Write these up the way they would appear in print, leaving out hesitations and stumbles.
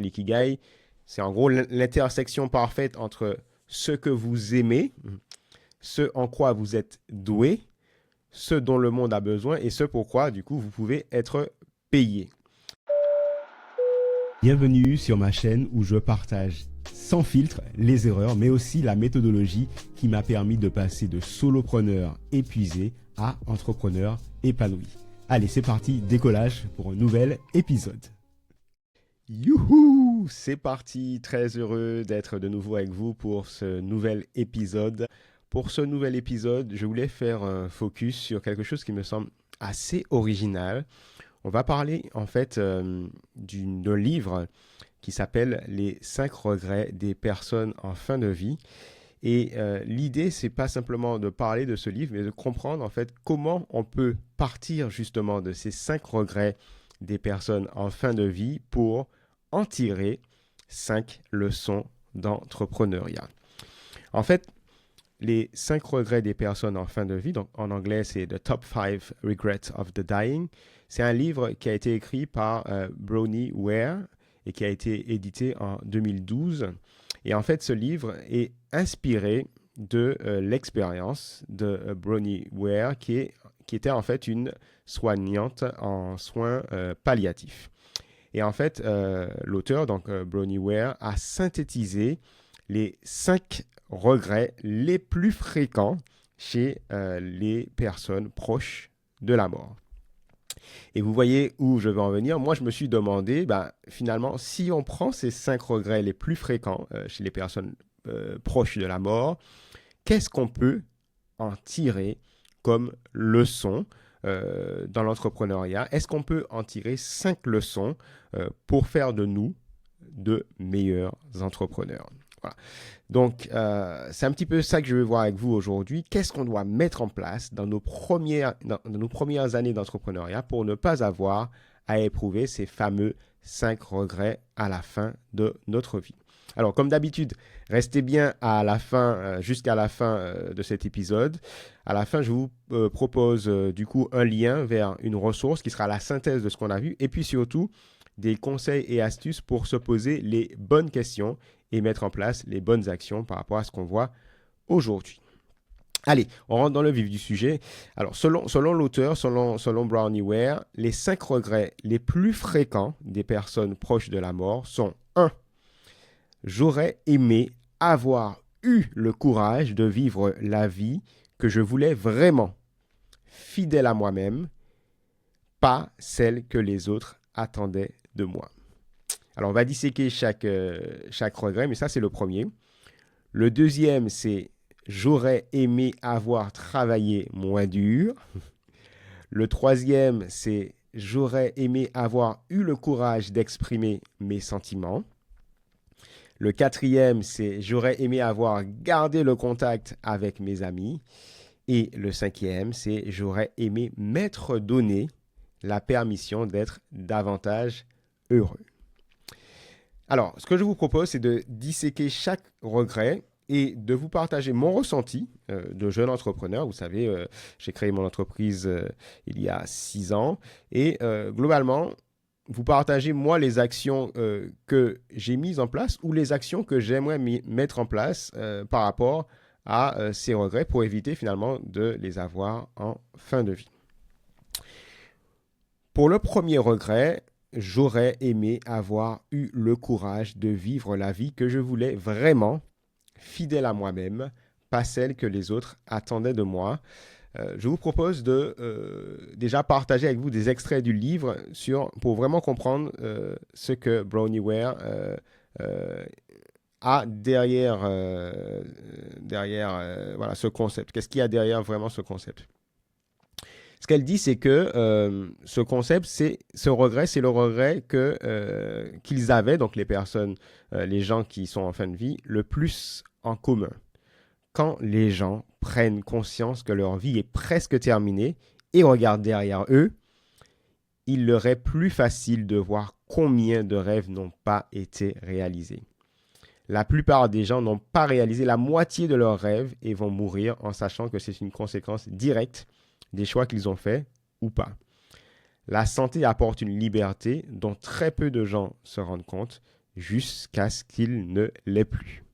L'ikigai, c'est en gros l'intersection parfaite entre ce que vous aimez, ce en quoi vous êtes doué, ce dont le monde a besoin et ce pourquoi, du coup, vous pouvez être payé. Bienvenue sur ma chaîne où je partage sans filtre les erreurs, mais aussi la méthodologie qui m'a permis de passer de solopreneur épuisé à entrepreneur épanoui. Allez, c'est parti, décollage pour un nouvel épisode. Youhou! C'est parti, très heureux d'être de nouveau avec vous pour ce nouvel épisode. Pour ce nouvel épisode, je voulais faire un focus sur quelque chose qui me semble assez original. On va parler en fait d'un livre qui s'appelle Les 5 regrets des personnes en fin de vie. Et l'idée, c'est pas simplement de parler de ce livre, mais de comprendre en fait comment on peut partir justement de ces 5 regrets des personnes en fin de vie pour en tirer 5 leçons d'entrepreneuriat. En fait, les 5 regrets des personnes en fin de vie, donc en anglais c'est The Top 5 Regrets of the Dying, c'est un livre qui a été écrit par Bronnie Ware et qui a été édité en 2012. Et en fait, ce livre est inspiré de l'expérience de Bronnie Ware qui était en fait une soignante en soins palliatifs. Et en fait, l'auteur, donc Bronnie Ware, a synthétisé les 5 regrets les plus fréquents chez les personnes proches de la mort. Et vous voyez où je veux en venir. Moi, je me suis demandé, finalement, si on prend ces 5 regrets les plus fréquents chez les personnes proches de la mort, qu'est-ce qu'on peut en tirer comme leçon dans l'entrepreneuriat? Est-ce qu'on peut en tirer 5 leçons pour faire de nous de meilleurs entrepreneurs? Voilà. Donc, c'est un petit peu ça que je veux voir avec vous aujourd'hui. Qu'est-ce qu'on doit mettre en place dans nos premières années d'entrepreneuriat pour ne pas avoir à éprouver ces fameux 5 regrets à la fin de notre vie? Alors, comme d'habitude, restez bien à la fin, jusqu'à la fin de cet épisode. À la fin, je vous propose du coup un lien vers une ressource qui sera la synthèse de ce qu'on a vu et puis surtout des conseils et astuces pour se poser les bonnes questions et mettre en place les bonnes actions par rapport à ce qu'on voit aujourd'hui. Allez, on rentre dans le vif du sujet. Alors, selon l'auteur, selon Bronnie Ware, les 5 regrets les plus fréquents des personnes proches de la mort sont 1. J'aurais aimé avoir eu le courage de vivre la vie que je voulais vraiment, fidèle à moi-même, pas celle que les autres attendaient de moi. Alors, on va disséquer chaque regret, mais ça, c'est le premier. Le deuxième, c'est j'aurais aimé avoir travaillé moins dur. Le troisième, c'est j'aurais aimé avoir eu le courage d'exprimer mes sentiments. Le quatrième, c'est j'aurais aimé avoir gardé le contact avec mes amis. Et le cinquième, c'est j'aurais aimé m'être donné la permission d'être davantage heureux. Alors, ce que je vous propose, c'est de disséquer chaque regret et de vous partager mon ressenti de jeune entrepreneur. Vous savez, j'ai créé mon entreprise il y a 6 ans et globalement, vous partagez moi les actions que j'ai mises en place ou les actions que j'aimerais mettre en place par rapport à ces regrets pour éviter finalement de les avoir en fin de vie. Pour le premier regret, j'aurais aimé avoir eu le courage de vivre la vie que je voulais vraiment, fidèle à moi-même, pas celle que les autres attendaient de moi. Je vous propose de déjà partager avec vous des extraits du livre pour vraiment comprendre ce que Bronnie Ware a derrière voilà, ce concept. Qu'est-ce qu'il y a derrière vraiment ce concept? Ce qu'elle dit, c'est que ce concept, ce regret, c'est le regret qu'ils avaient, donc les personnes, les gens qui sont en fin de vie, le plus en commun. Quand les gens prennent conscience que leur vie est presque terminée et regardent derrière eux, il leur est plus facile de voir combien de rêves n'ont pas été réalisés. La plupart des gens n'ont pas réalisé la moitié de leurs rêves et vont mourir en sachant que c'est une conséquence directe des choix qu'ils ont faits ou pas. La santé apporte une liberté dont très peu de gens se rendent compte, jusqu'à ce qu'il ne l'est plus.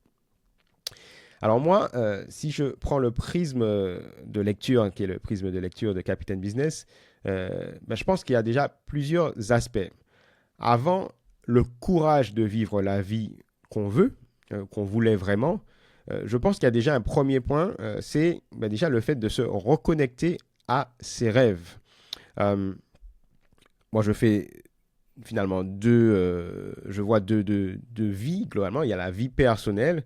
Alors moi, si je prends le prisme de lecture, qui est le prisme de lecture de Capitaine Business, je pense qu'il y a déjà plusieurs aspects. Avant le courage de vivre la vie qu'on veut, qu'on voulait vraiment, je pense qu'il y a déjà un premier point, c'est déjà le fait de se reconnecter à ses rêves. Moi, je fais finalement je vois deux vies globalement. Il y a la vie personnelle,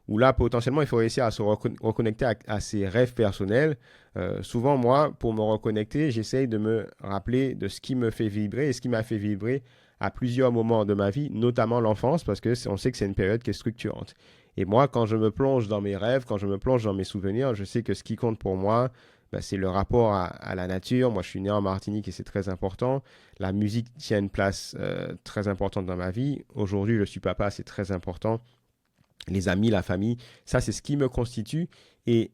où là, potentiellement, il faut réussir à se reconnecter à ses rêves personnels. Souvent, moi, pour me reconnecter, j'essaye de me rappeler de ce qui me fait vibrer et ce qui m'a fait vibrer à plusieurs moments de ma vie, notamment l'enfance, parce qu'on sait que c'est une période qui est structurante. Et moi, quand je me plonge dans mes rêves, quand je me plonge dans mes souvenirs, je sais que ce qui compte pour moi, c'est le rapport à la nature. Moi, je suis né en Martinique et c'est très important. La musique tient une place très importante dans ma vie. Aujourd'hui, je suis papa, c'est très important. Les amis, la famille, ça, c'est ce qui me constitue. Et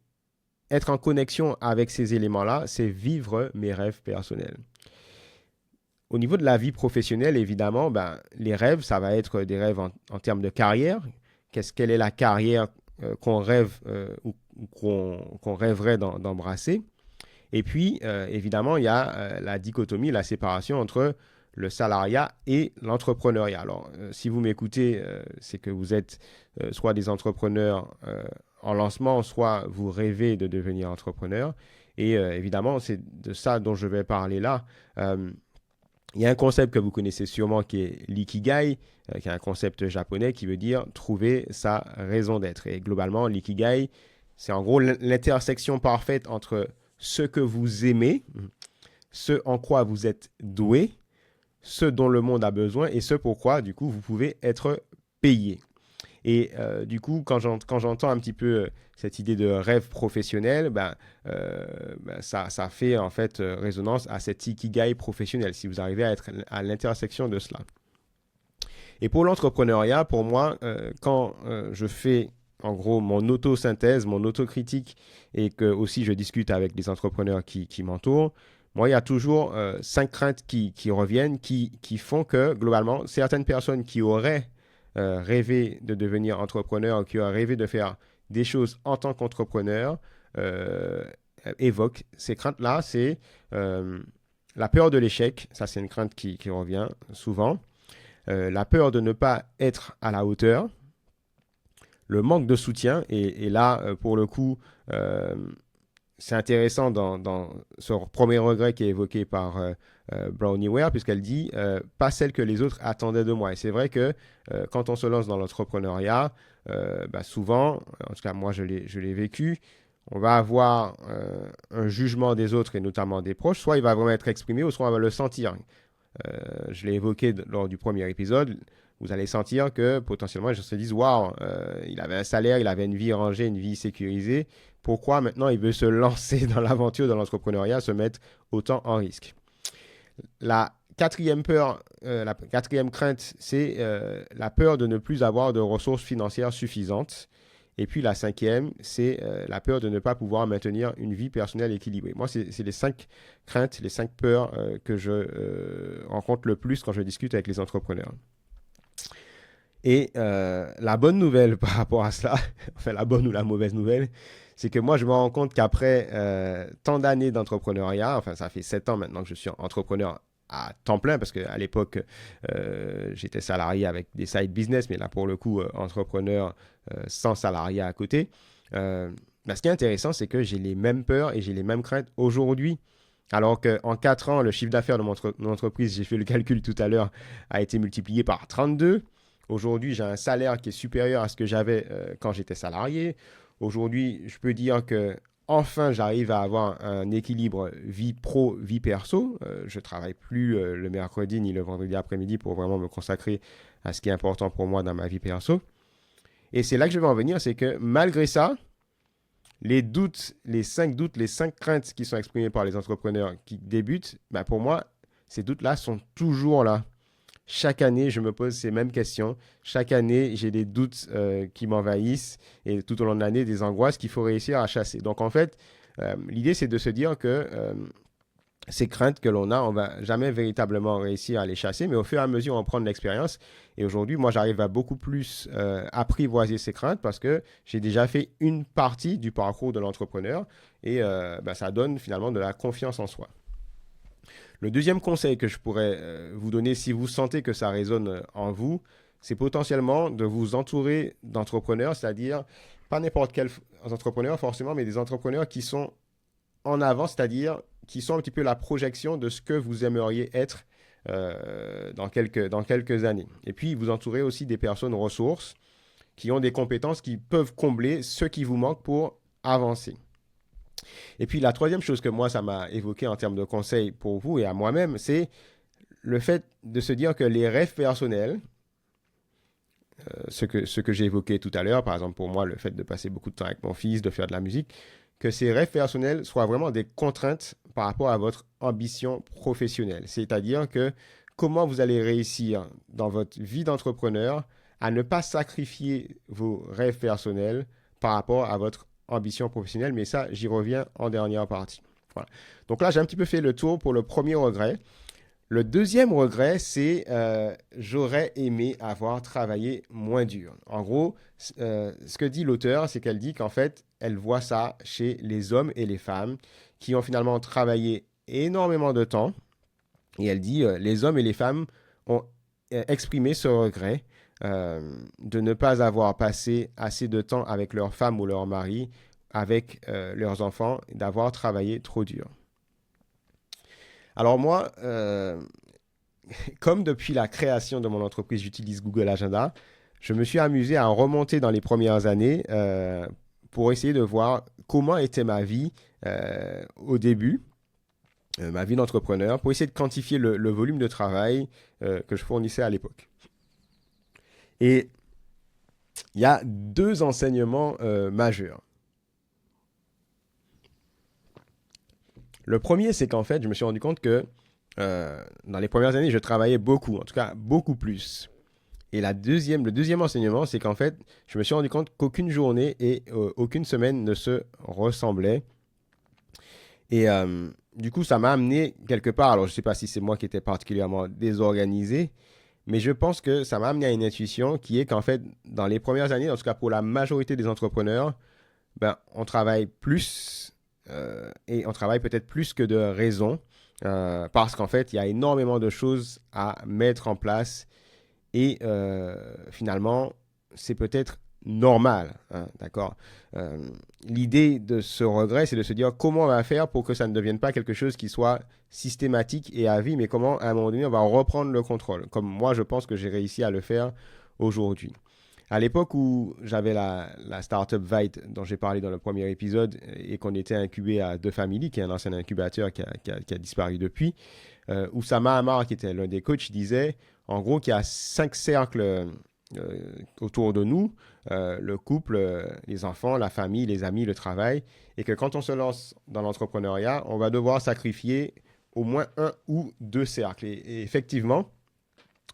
être en connexion avec ces éléments-là, c'est vivre mes rêves personnels. Au niveau de la vie professionnelle, évidemment, les rêves, ça va être des rêves en termes de carrière. Quelle est la carrière qu'on rêve ou qu'on rêverait d'embrasser? Et puis, évidemment, il y a la dichotomie, la séparation entre le salariat et l'entrepreneuriat. Alors, si vous m'écoutez, c'est que vous êtes soit des entrepreneurs en lancement, soit vous rêvez de devenir entrepreneur. Et évidemment, c'est de ça dont je vais parler là. Il y a un concept que vous connaissez sûrement qui est l'ikigai, qui est un concept japonais qui veut dire trouver sa raison d'être. Et globalement, l'ikigai, c'est en gros l'intersection parfaite entre ce que vous aimez, ce en quoi vous êtes doué, ce dont le monde a besoin et ce pourquoi, du coup, vous pouvez être payé. Et du coup, quand j'entends un petit peu cette idée de rêve professionnel, ça fait en fait résonance à cet ikigai professionnel, si vous arrivez à être à l'intersection de cela. Et pour l'entrepreneuriat, pour moi, quand je fais en gros mon auto-synthèse, mon autocritique, et que aussi je discute avec des entrepreneurs qui m'entourent, moi, il y a toujours 5 craintes qui reviennent, qui font que, globalement, certaines personnes qui auraient rêvé de devenir entrepreneur, qui auraient rêvé de faire des choses en tant qu'entrepreneur, évoquent ces craintes-là. C'est la peur de l'échec, ça c'est une crainte qui revient souvent, la peur de ne pas être à la hauteur, le manque de soutien, et là, pour le coup, c'est intéressant dans ce premier regret qui est évoqué par Bronnie Ware, puisqu'elle dit pas celle que les autres attendaient de moi. Et c'est vrai que quand on se lance dans l'entrepreneuriat, souvent, en tout cas moi je l'ai vécu, on va avoir un jugement des autres et notamment des proches, soit il va vraiment être exprimé ou soit on va le sentir. Je l'ai évoqué lors du premier épisode. Vous allez sentir que potentiellement, les gens se disent waouh, il avait un salaire, il avait une vie rangée, une vie sécurisée. Pourquoi maintenant il veut se lancer dans l'aventure de l'entrepreneuriat, se mettre autant en risque? La quatrième peur, la quatrième crainte, c'est la peur de ne plus avoir de ressources financières suffisantes. Et puis la cinquième, c'est la peur de ne pas pouvoir maintenir une vie personnelle équilibrée. Moi, c'est les 5 craintes, les 5 peurs que je rencontre le plus quand je discute avec les entrepreneurs. Et la bonne nouvelle par rapport à cela, enfin la bonne ou la mauvaise nouvelle, c'est que moi je me rends compte qu'après tant d'années d'entrepreneuriat, enfin ça fait 7 ans maintenant que je suis entrepreneur à temps plein, parce qu'à l'époque j'étais salarié avec des side business, mais là pour le coup entrepreneur sans salariat à côté. Ce qui est intéressant, c'est que j'ai les mêmes peurs et j'ai les mêmes craintes aujourd'hui. Alors qu'en 4 ans, le chiffre d'affaires de mon entreprise, j'ai fait le calcul tout à l'heure, a été multiplié par 32. Aujourd'hui, j'ai un salaire qui est supérieur à ce que j'avais quand j'étais salarié. Aujourd'hui, je peux dire que enfin, j'arrive à avoir un équilibre vie pro, vie perso. Je ne travaille plus le mercredi ni le vendredi après-midi pour vraiment me consacrer à ce qui est important pour moi dans ma vie perso. Et c'est là que je vais en venir, c'est que malgré ça, les doutes, les 5 craintes qui sont exprimées par les entrepreneurs qui débutent, pour moi, ces doutes-là sont toujours là. Chaque année, je me pose ces mêmes questions. Chaque année, j'ai des doutes qui m'envahissent et tout au long de l'année, des angoisses qu'il faut réussir à chasser. Donc, en fait, l'idée, c'est de se dire que ces craintes que l'on a, on va jamais véritablement réussir à les chasser, mais au fur et à mesure, on prend de l'expérience. Et aujourd'hui, moi, j'arrive à beaucoup plus apprivoiser ces craintes parce que j'ai déjà fait une partie du parcours de l'entrepreneur et ça donne finalement de la confiance en soi. Le deuxième conseil que je pourrais vous donner si vous sentez que ça résonne en vous, c'est potentiellement de vous entourer d'entrepreneurs, c'est-à-dire pas n'importe quels entrepreneurs forcément, mais des entrepreneurs qui sont en avant, c'est-à-dire qui sont un petit peu la projection de ce que vous aimeriez être dans quelques années. Et puis, vous entourez aussi des personnes ressources qui ont des compétences qui peuvent combler ce qui vous manque pour avancer. Et puis, la troisième chose que moi, ça m'a évoqué en termes de conseils pour vous et à moi-même, c'est le fait de se dire que les rêves personnels, ce que j'ai évoqué tout à l'heure, par exemple pour moi, le fait de passer beaucoup de temps avec mon fils, de faire de la musique, que ces rêves personnels soient vraiment des contraintes par rapport à votre ambition professionnelle. C'est-à-dire que comment vous allez réussir dans votre vie d'entrepreneur à ne pas sacrifier vos rêves personnels par rapport à votre ambition professionnelle. Mais ça, j'y reviens en dernière partie. Voilà. Donc là, j'ai un petit peu fait le tour pour le premier regret. Le deuxième regret, c'est j'aurais aimé avoir travaillé moins dur. En gros, ce que dit l'auteur, c'est qu'elle dit qu'en fait, elle voit ça chez les hommes et les femmes qui ont finalement travaillé énormément de temps. Et elle dit, les hommes et les femmes ont exprimé ce regret de ne pas avoir passé assez de temps avec leur femme ou leur mari, avec leurs enfants, d'avoir travaillé trop dur. Alors moi, comme depuis la création de mon entreprise, j'utilise Google Agenda, je me suis amusé à remonter dans les premières années pour essayer de voir comment était ma vie au début, ma vie d'entrepreneur, pour essayer de quantifier le volume de travail que je fournissais à l'époque. Et il y a deux enseignements majeurs. Le premier, c'est qu'en fait, je me suis rendu compte que dans les premières années, je travaillais beaucoup, en tout cas beaucoup plus. Et le deuxième enseignement, c'est qu'en fait, je me suis rendu compte qu'aucune journée et aucune semaine ne se ressemblaient. Et du coup, ça m'a amené quelque part, alors je ne sais pas si c'est moi qui étais particulièrement désorganisé, mais je pense que ça m'a amené à une intuition qui est qu'en fait, dans les premières années, en tout cas pour la majorité des entrepreneurs, on travaille plus et on travaille peut-être plus que de raison parce qu'en fait, il y a énormément de choses à mettre en place et finalement, c'est peut-être normal, hein, d'accord. L'idée de ce regret, c'est de se dire comment on va faire pour que ça ne devienne pas quelque chose qui soit systématique et à vie, mais comment à un moment donné, on va reprendre le contrôle, comme moi, je pense que j'ai réussi à le faire aujourd'hui. À l'époque où j'avais la startup Vite dont j'ai parlé dans le premier épisode et qu'on était incubé à The Family, qui est un ancien incubateur qui a disparu depuis, Oussama Ammar, qui était l'un des coachs, disait en gros qu'il y a 5 cercles autour de nous, le couple, les enfants, la famille, les amis, le travail, et que quand on se lance dans l'entrepreneuriat, on va devoir sacrifier au moins 1 ou 2 cercles. Et effectivement,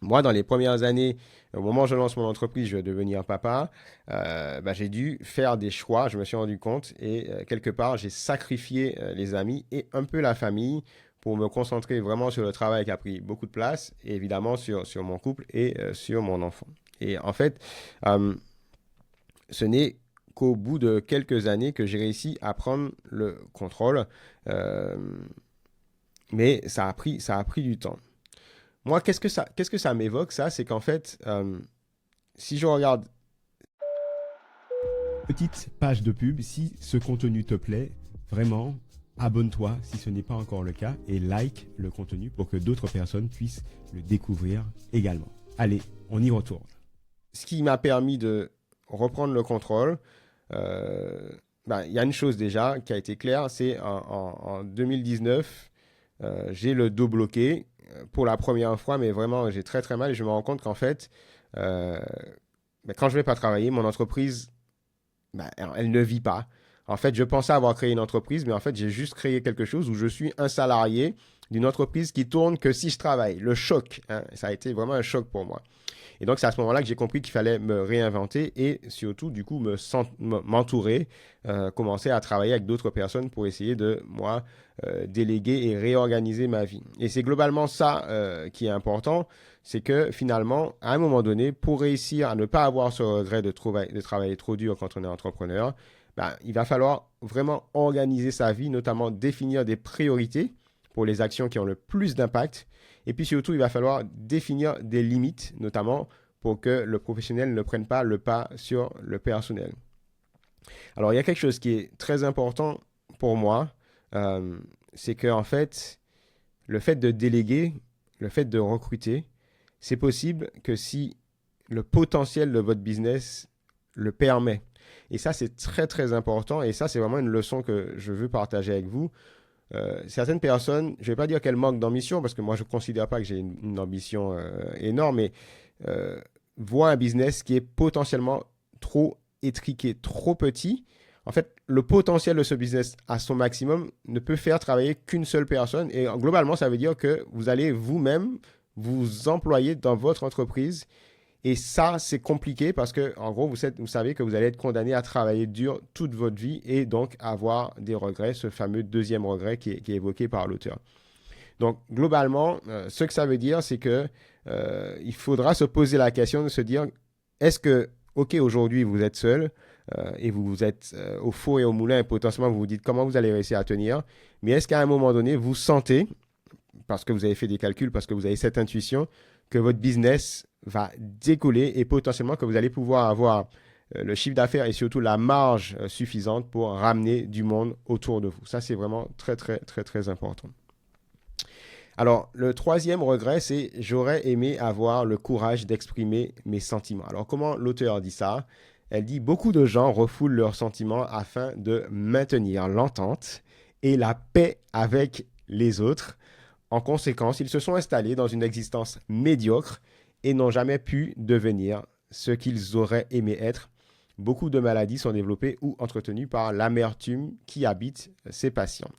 moi, dans les premières années, au moment où je lance mon entreprise, je vais devenir papa, j'ai dû faire des choix, je me suis rendu compte, et quelque part, j'ai sacrifié les amis et un peu la famille pour me concentrer vraiment sur le travail qui a pris beaucoup de place, et évidemment sur mon couple et sur mon enfant. Et en fait, ce n'est qu'au bout de quelques années que j'ai réussi à prendre le contrôle, mais ça a pris du temps. Moi, qu'est-ce que ça m'évoque, ça? C'est qu'en fait, si je regarde... Petite page de pub, si ce contenu te plaît, vraiment, abonne-toi si ce n'est pas encore le cas et like le contenu pour que d'autres personnes puissent le découvrir également. Allez, on y retourne. Ce qui m'a permis de reprendre le contrôle, il y a une chose déjà qui a été claire, c'est en 2019, j'ai le dos bloqué pour la première fois, mais vraiment j'ai très très mal et je me rends compte qu'en fait, quand je ne vais pas travailler, mon entreprise, elle ne vit pas. En fait, je pensais avoir créé une entreprise, mais en fait, j'ai juste créé quelque chose où je suis un salarié d'une entreprise qui tourne que si je travaille. Le choc, hein, ça a été vraiment un choc pour moi. Et donc, c'est à ce moment-là que j'ai compris qu'il fallait me réinventer et surtout, du coup, m'entourer, commencer à travailler avec d'autres personnes pour essayer de, moi, déléguer et réorganiser ma vie. Et c'est globalement ça qui est important, c'est que finalement, à un moment donné, pour réussir à ne pas avoir ce regret de travailler trop dur quand on est entrepreneur, ben, il va falloir vraiment organiser sa vie, notamment définir des priorités pour les actions qui ont le plus d'impact. Et puis surtout, il va falloir définir des limites, notamment pour que le professionnel ne prenne pas le pas sur le personnel. Alors, il y a quelque chose qui est très important pour moi, c'est qu'en fait, le fait de déléguer, le fait de recruter, c'est possible que si le potentiel de votre business le permet. Et ça, c'est très, très important. Et ça, c'est vraiment une leçon que je veux partager avec vous. Certaines personnes, je ne vais pas dire qu'elles manquent d'ambition, parce que moi, je ne considère pas que j'ai une ambition énorme, mais voient un business qui est potentiellement trop étriqué, trop petit. En fait, le potentiel de ce business à son maximum ne peut faire travailler qu'une seule personne. Et globalement, ça veut dire que vous allez vous-même vous employer dans votre entreprise. Et ça, c'est compliqué parce que, en gros, vous savez que vous allez être condamné à travailler dur toute votre vie et donc avoir des regrets, ce fameux deuxième regret qui est évoqué par l'auteur. Donc, globalement, ce que ça veut dire, c'est que il faudra se poser la question de se dire, est-ce que, OK, aujourd'hui, vous êtes seul et vous êtes au four et au moulin et potentiellement, vous vous dites comment vous allez réussir à tenir, mais est-ce qu'à un moment donné, vous sentez, parce que vous avez fait des calculs, parce que vous avez cette intuition, que votre business va décoller et potentiellement que vous allez pouvoir avoir le chiffre d'affaires et surtout la marge suffisante pour ramener du monde autour de vous. Ça, c'est vraiment très, très, très, très important. Alors, le troisième regret, c'est j'aurais aimé avoir le courage d'exprimer mes sentiments. Alors, comment l'auteur dit ça? Elle dit beaucoup de gens refoulent leurs sentiments afin de maintenir l'entente et la paix avec les autres. En conséquence, ils se sont installés dans une existence médiocre et n'ont jamais pu devenir ce qu'ils auraient aimé être. Beaucoup de maladies sont développées ou entretenues par l'amertume qui habite ces patients.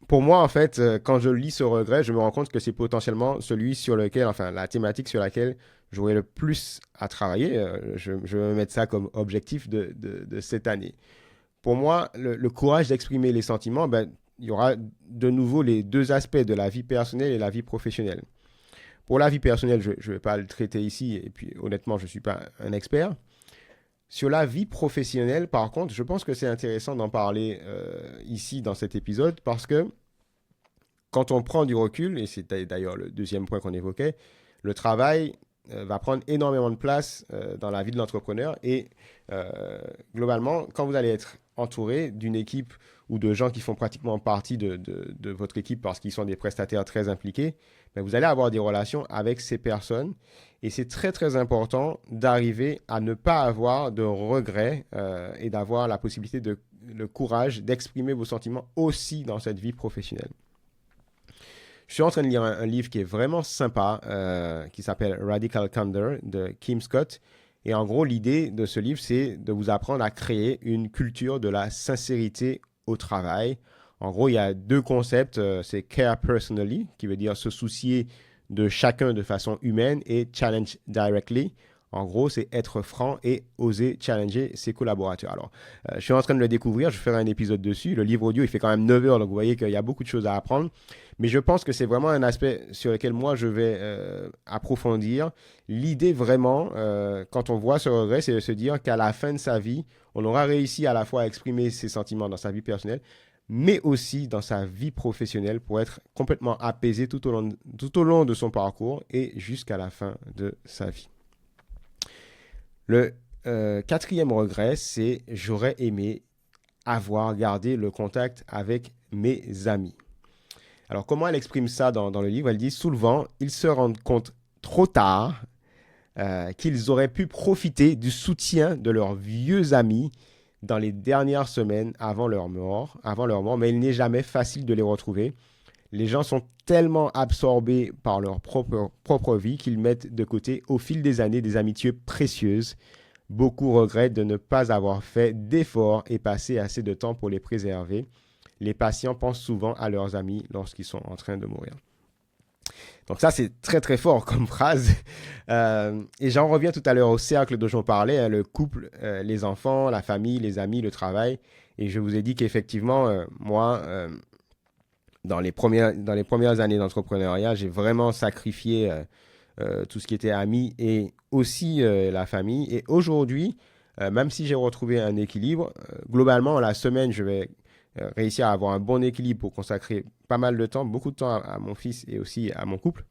Pour moi, en fait, quand je lis ce regret, je me rends compte que c'est potentiellement celui sur lequel, enfin, la thématique sur laquelle j'aurais le plus à travailler. Je vais me mettre ça comme objectif de cette année. Pour moi, le courage d'exprimer les sentiments, ben, il y aura de nouveau les deux aspects de la vie personnelle et la vie professionnelle. Pour la vie personnelle, je ne vais pas le traiter ici, et puis honnêtement, je ne suis pas un expert. Sur la vie professionnelle, par contre, je pense que c'est intéressant d'en parler ici dans cet épisode, parce que quand on prend du recul, et c'est d'ailleurs le deuxième point qu'on évoquait, le travail va prendre énormément de place dans la vie de l'entrepreneur, et globalement, quand vous allez être entouré d'une équipe ou de gens qui font pratiquement partie de votre équipe parce qu'ils sont des prestataires très impliqués, ben vous allez avoir des relations avec ces personnes. Et c'est très, très important d'arriver à ne pas avoir de regrets et d'avoir la possibilité, le courage d'exprimer vos sentiments aussi dans cette vie professionnelle. Je suis en train de lire un livre qui est vraiment sympa, qui s'appelle Radical Candor de Kim Scott. Et en gros, l'idée de ce livre, c'est de vous apprendre à créer une culture de la sincérité au travail. En gros, il y a deux concepts. C'est care personally, qui veut dire se soucier de chacun de façon humaine, et challenge directly. En gros, c'est être franc et oser challenger ses collaborateurs. Alors, je suis en train de le découvrir, je ferai un épisode dessus. Le livre audio, il fait quand même 9 heures, donc vous voyez qu'il y a beaucoup de choses à apprendre. Mais je pense que c'est vraiment un aspect sur lequel moi, je vais approfondir. L'idée vraiment, quand on voit ce regret, c'est de se dire qu'à la fin de sa vie, on aura réussi à la fois à exprimer ses sentiments dans sa vie personnelle, mais aussi dans sa vie professionnelle pour être complètement apaisé tout au long de son parcours et jusqu'à la fin de sa vie. Le quatrième regret, c'est j'aurais aimé avoir gardé le contact avec mes amis. Alors, comment elle exprime ça dans le livre? Elle dit souvent, ils se rendent compte trop tard qu'ils auraient pu profiter du soutien de leurs vieux amis dans les dernières semaines avant leur mort, mais il n'est jamais facile de les retrouver. Les gens sont tellement absorbés par leur propre vie qu'ils mettent de côté au fil des années des amitiés précieuses. Beaucoup regrettent de ne pas avoir fait d'efforts et passé assez de temps pour les préserver. les patients pensent souvent à leurs amis lorsqu'ils sont en train de mourir. Donc ça, c'est très très fort comme phrase. Et j'en reviens tout à l'heure au cercle dont j'en parlais, hein, le couple, les enfants, la famille, les amis, le travail. Et je vous ai dit qu'effectivement, moi, dans les premières années d'entrepreneuriat, j'ai vraiment sacrifié tout ce qui était amis et aussi la famille. Et aujourd'hui, même si j'ai retrouvé un équilibre, globalement, la semaine, je vais réussir à avoir un bon équilibre pour consacrer pas mal de temps, beaucoup de temps à mon fils et aussi à mon couple.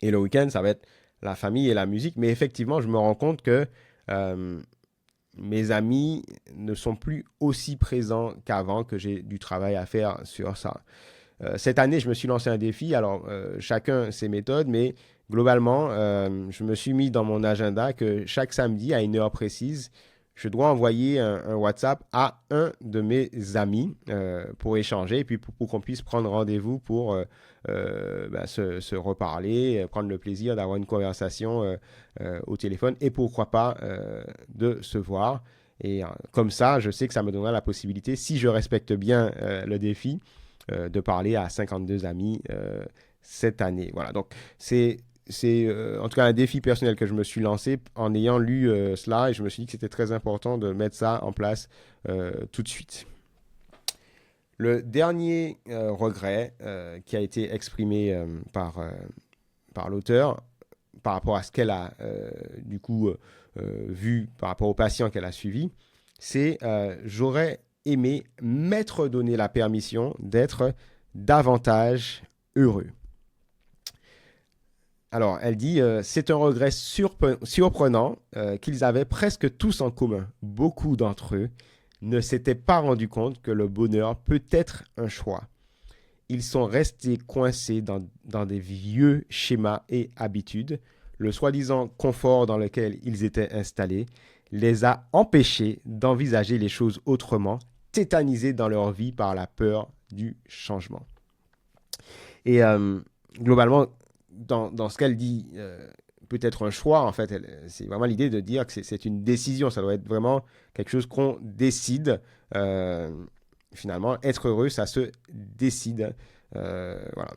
Et le week-end, ça va être la famille et la musique. Mais effectivement, je me rends compte que mes amis ne sont plus aussi présents qu'avant, que j'ai du travail à faire sur ça. Cette année, je me suis lancé un défi. Alors, chacun ses méthodes, mais globalement, je me suis mis dans mon agenda que chaque samedi, à une heure précise, je dois envoyer un WhatsApp à un de mes amis pour échanger et puis pour qu'on puisse prendre rendez-vous pour se reparler, prendre le plaisir d'avoir une conversation au téléphone et pourquoi pas de se voir. Et comme ça, je sais que ça me donnera la possibilité, si je respecte bien le défi, de parler à 52 amis cette année. Voilà, donc c'est en tout cas un défi personnel que je me suis lancé en ayant lu cela et je me suis dit que c'était très important de mettre ça en place tout de suite. Le dernier regret qui a été exprimé par l'auteur par rapport à ce qu'elle a vu par rapport aux patients qu'elle a suivis, c'est j'aurais aimé m'être donné la permission d'être davantage heureux. Alors, elle dit, c'est un regret surprenant qu'ils avaient presque tous en commun. Beaucoup d'entre eux ne s'étaient pas rendus compte que le bonheur peut être un choix. Ils sont restés coincés dans des vieux schémas et habitudes. Le soi-disant confort dans lequel ils étaient installés les a empêchés d'envisager les choses autrement, tétanisés dans leur vie par la peur du changement. Et globalement, dans ce qu'elle dit, peut-être un choix, en fait, c'est vraiment l'idée de dire que c'est une décision, ça doit être vraiment quelque chose qu'on décide. Finalement, être heureux, ça se décide. Voilà.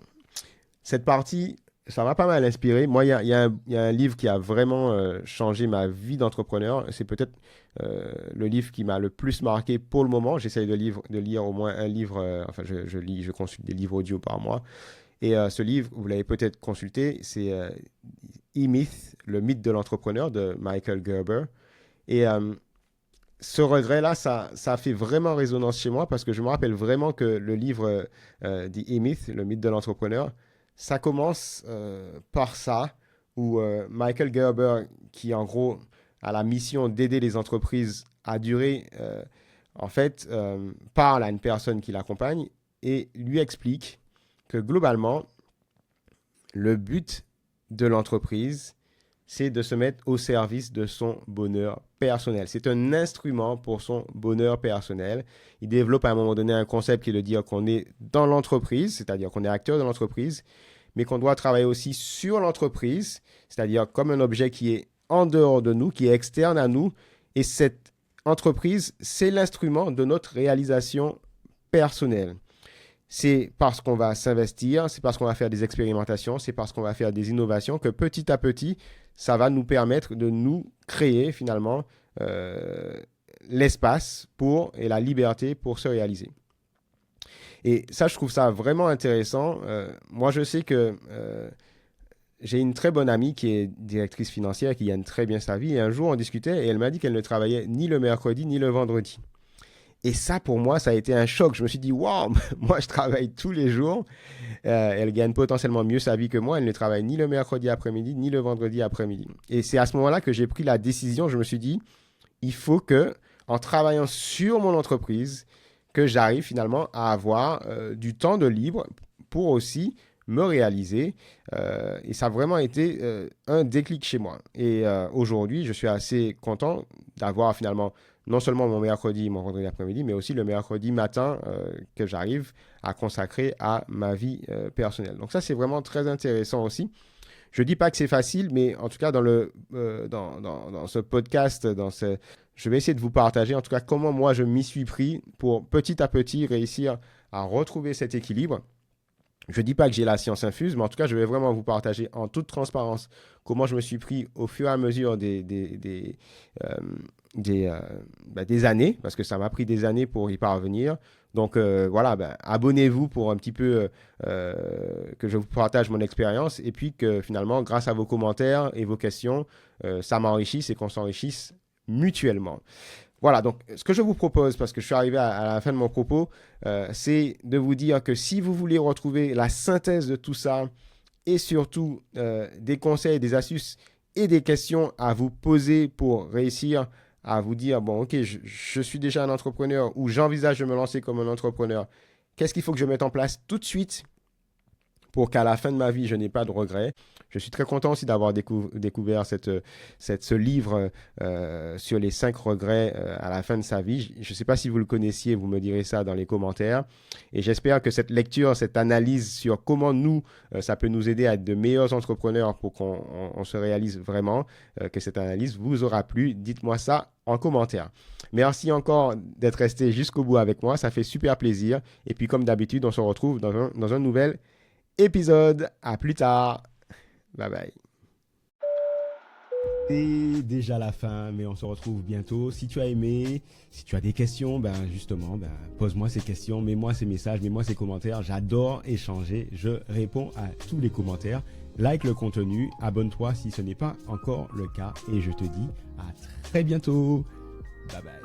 Cette partie, ça m'a pas mal inspiré. Moi, il y a un livre qui a vraiment changé ma vie d'entrepreneur. C'est peut-être le livre qui m'a le plus marqué pour le moment. J'essaye de lire au moins un livre. Je consulte des livres audio par mois. Et ce livre, vous l'avez peut-être consulté, c'est E-Myth, le mythe de l'entrepreneur de Michael Gerber. Et ce regret-là, ça a fait vraiment résonance chez moi parce que je me rappelle vraiment que le livre The E-Myth, le mythe de l'entrepreneur, ça commence par ça, où Michael Gerber, qui en gros a la mission d'aider les entreprises à durer, parle à une personne qui l'accompagne et lui explique que globalement, le but de l'entreprise, c'est de se mettre au service de son bonheur personnel. C'est un instrument pour son bonheur personnel. Il développe à un moment donné un concept qui est de dire qu'on est dans l'entreprise, c'est-à-dire qu'on est acteur de l'entreprise, mais qu'on doit travailler aussi sur l'entreprise, c'est-à-dire comme un objet qui est en dehors de nous, qui est externe à nous. Et cette entreprise, c'est l'instrument de notre réalisation personnelle. C'est parce qu'on va s'investir, c'est parce qu'on va faire des expérimentations, c'est parce qu'on va faire des innovations que petit à petit, ça va nous permettre de nous créer finalement l'espace et la liberté pour se réaliser. Et ça, je trouve ça vraiment intéressant. Moi, je sais que j'ai une très bonne amie qui est directrice financière, qui gagne très bien sa vie. Et un jour, on discutait et elle m'a dit qu'elle ne travaillait ni le mercredi ni le vendredi. Et ça, pour moi, ça a été un choc. Je me suis dit, waouh, moi, je travaille tous les jours. Elle gagne potentiellement mieux sa vie que moi. Elle ne travaille ni le mercredi après-midi, ni le vendredi après-midi. Et c'est à ce moment-là que j'ai pris la décision. Je me suis dit, il faut que, en travaillant sur mon entreprise, que j'arrive finalement à avoir du temps de libre pour aussi me réaliser. Et ça a vraiment été un déclic chez moi. Et aujourd'hui, je suis assez content d'avoir finalement non seulement mon mercredi, mon vendredi après-midi, mais aussi le mercredi matin que j'arrive à consacrer à ma vie personnelle. Donc ça, c'est vraiment très intéressant aussi. Je ne dis pas que c'est facile, mais en tout cas, dans ce podcast, dans je vais essayer de vous partager en tout cas comment moi je m'y suis pris pour petit à petit réussir à retrouver cet équilibre. Je ne dis pas que j'ai la science infuse, mais en tout cas, je vais vraiment vous partager en toute transparence comment je me suis pris au fur et à mesure des années, parce que ça m'a pris des années pour y parvenir. Donc voilà, abonnez-vous pour un petit peu que je vous partage mon expérience et puis que finalement, grâce à vos commentaires et vos questions, ça m'enrichisse et qu'on s'enrichisse mutuellement. Voilà, donc ce que je vous propose, parce que je suis arrivé à la fin de mon propos, c'est de vous dire que si vous voulez retrouver la synthèse de tout ça et surtout des conseils, des astuces et des questions à vous poser pour réussir à vous dire, bon, ok, je suis déjà un entrepreneur ou j'envisage de me lancer comme un entrepreneur, qu'est-ce qu'il faut que je mette en place tout de suite pour qu'à la fin de ma vie, je n'ai pas de regrets. Je suis très content aussi d'avoir découvert ce livre sur les 5 regrets à la fin de sa vie. Je ne sais pas si vous le connaissiez, vous me direz ça dans les commentaires. Et j'espère que cette lecture, cette analyse sur comment ça peut nous aider à être de meilleurs entrepreneurs pour qu'on se réalise vraiment, que cette analyse vous aura plu. Dites-moi ça en commentaire. Merci encore d'être resté jusqu'au bout avec moi, ça fait super plaisir. Et puis comme d'habitude, on se retrouve dans un nouvel épisode. À plus tard. Bye bye. C'est déjà la fin, mais on se retrouve bientôt. Si tu as aimé, si tu as des questions, justement, pose-moi ces questions, mets-moi ces messages, mets-moi ces commentaires. J'adore échanger. Je réponds à tous les commentaires. Like le contenu, abonne-toi si ce n'est pas encore le cas. Et je te dis à très bientôt. Bye bye.